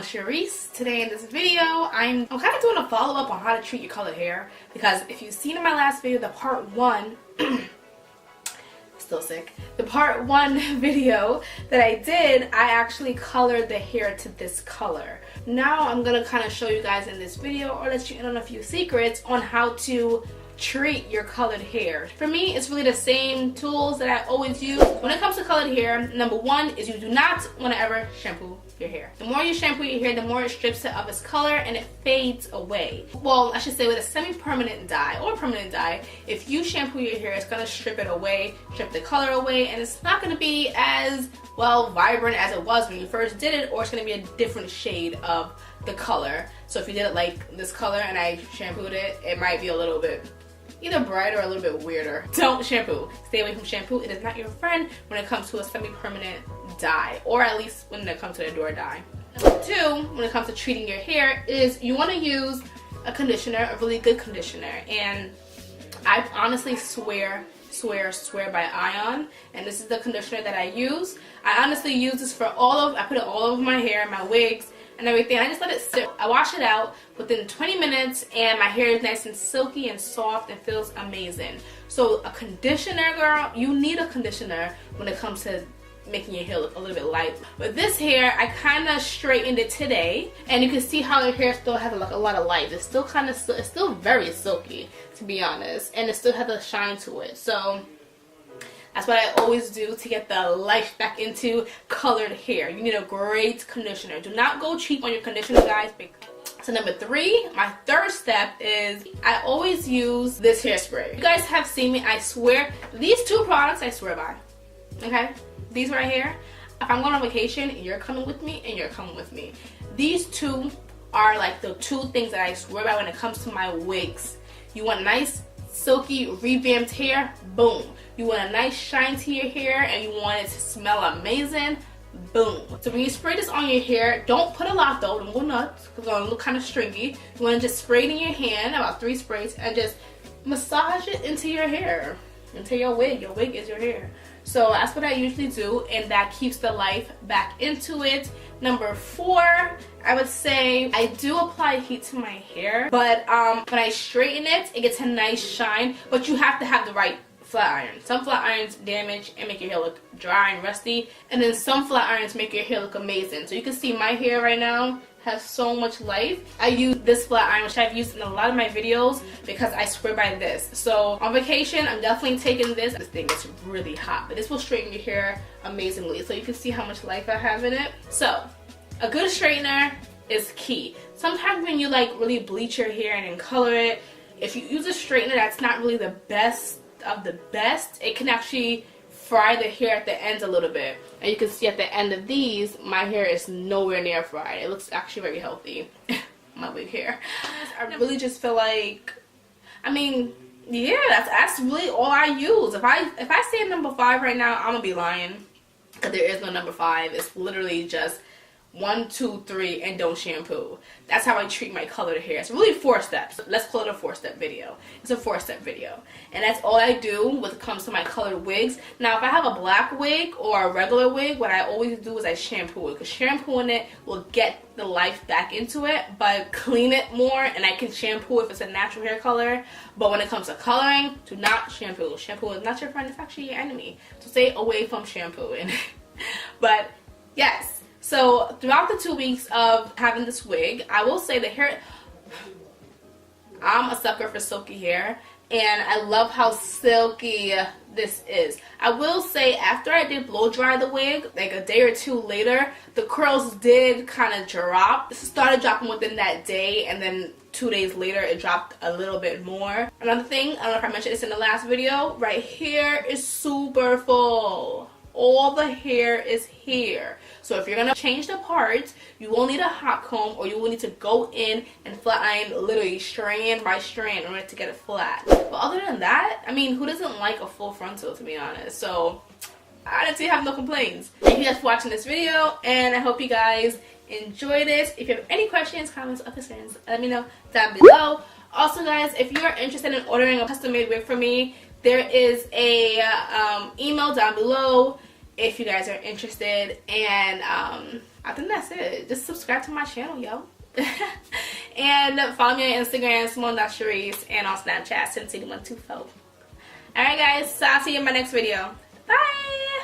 Sharice. Today in this video, I'm kind of doing a follow-up on how to treat your colored hair, because if you've seen in my last video, the part 1, still sick, the part 1 video that I did, I actually colored the hair to this color. Now I'm going to kind of show you guys in this video, or let you in on a few secrets on how to treat your colored hair. For me, it's really the same tools that I always use. When it comes to colored hair, number 1 is you do not want to ever shampoo your hair. The more you shampoo your hair, the more it strips it of its color and it fades away. Well, I should say with a semi-permanent dye or permanent dye, if you shampoo your hair, it's going to strip it away, strip the color away, and it's not going to be as, well, vibrant as it was when you first did it, or it's going to be a different shade of the color. So if you did it like this color and I shampooed it, it might be a little bit either brighter or a little bit weirder. Don't shampoo. Stay away from shampoo. It is not your friend when it comes to a semi-permanent dye, or at least when it comes to the door dye. Number 2, when it comes to treating your hair, is you want to use a conditioner, a really good conditioner. And I honestly swear by Ion, and this is the conditioner that I use. I honestly use this for I put it all over my hair, my wigs, and everything. I just let it sit. I wash it out within 20 minutes and my hair is nice and silky and soft and feels amazing. So a conditioner, girl, you need a conditioner when it comes to making your hair look a little bit light. With this hair, I kind of straightened it today, and you can see how the hair still has like a lot of light. It's still kind of, it's still very silky, to be honest, and it still has a shine to it. So that's what I always do to get the life back into colored hair. You need a great conditioner. Do not go cheap on your conditioner, guys. So number 3, my third step is I always use this hairspray. You guys have seen me, I swear, these 2 products I swear by, okay? These right here, if I'm going on vacation, you're coming with me and you're coming with me. These 2 are like the 2 things that I swear by when it comes to my wigs. You want nice, silky, revamped hair? Boom. You want a nice shine to your hair and you want it to smell amazing? Boom. So when you spray this on your hair, don't put a lot though, don't go nuts, because it's going to look kind of stringy. You want to just spray it in your hand, about 3 sprays, and just massage it into your hair, into your wig. Your wig is your hair. So that's what I usually do, and that keeps the life back into it. Number 4, I would say I do apply heat to my hair, but when I straighten it, it gets a nice shine, but you have to have the right flat iron. Some flat irons damage and make your hair look dry and rusty, and then some flat irons make your hair look amazing. So you can see my hair right now has so much life. I use this flat iron, which I've used in a lot of my videos because I swear by this. So on vacation, I'm definitely taking this. This thing is really hot, but this will straighten your hair amazingly. So you can see how much life I have in it. So a good straightener is key. Sometimes when you like really bleach your hair and then color it, if you use a straightener that's not really the best of the best, it can actually fry the hair at the ends a little bit. And you can see at the end of these, my hair is nowhere near fried. It looks actually very healthy. My wig hair. I really just feel like, I mean, yeah, that's really all I use. If I say number 5 right now, I'm gonna be lying, because there is no number 5. It's literally just 1, 2, 3, and don't shampoo. That's how I treat my colored hair. It's really 4 steps. Let's call it a 4-step video. It's a 4-step video. And that's all I do when it comes to my colored wigs. Now, if I have a black wig or a regular wig, what I always do is I shampoo it, because shampooing it will get the life back into it, but clean it more, and I can shampoo if it's a natural hair color. But when it comes to coloring, do not shampoo. Shampoo is not your friend, it's actually your enemy. So stay away from shampooing. But yes. So throughout the 2 weeks of having this wig, I will say the hair, I'm a sucker for silky hair, and I love how silky this is. I will say after I did blow dry the wig, like a day or 2 later, the curls did kind of drop. It started dropping within that day, and then 2 days later it dropped a little bit more. Another thing, I don't know if I mentioned this in the last video, right here is super full. All the hair is here. So if you're gonna change the parts, you will need a hot comb, or you will need to go in and flat iron literally strand by strand in order to get it flat. But other than that, I mean, who doesn't like a full frontal, to be honest? So I honestly have no complaints. Thank you guys for watching this video, and I hope you guys enjoyed it. If you have any questions, comments, or concerns, let me know down below. Also, guys, if you are interested in ordering a custom-made wig for me, there is a email down below if you guys are interested, and I think that's it. Just subscribe to my channel, yo. And follow me on Instagram, Simone.Cherise, and on Snapchat, City124. Alright guys, so I'll see you in my next video. Bye!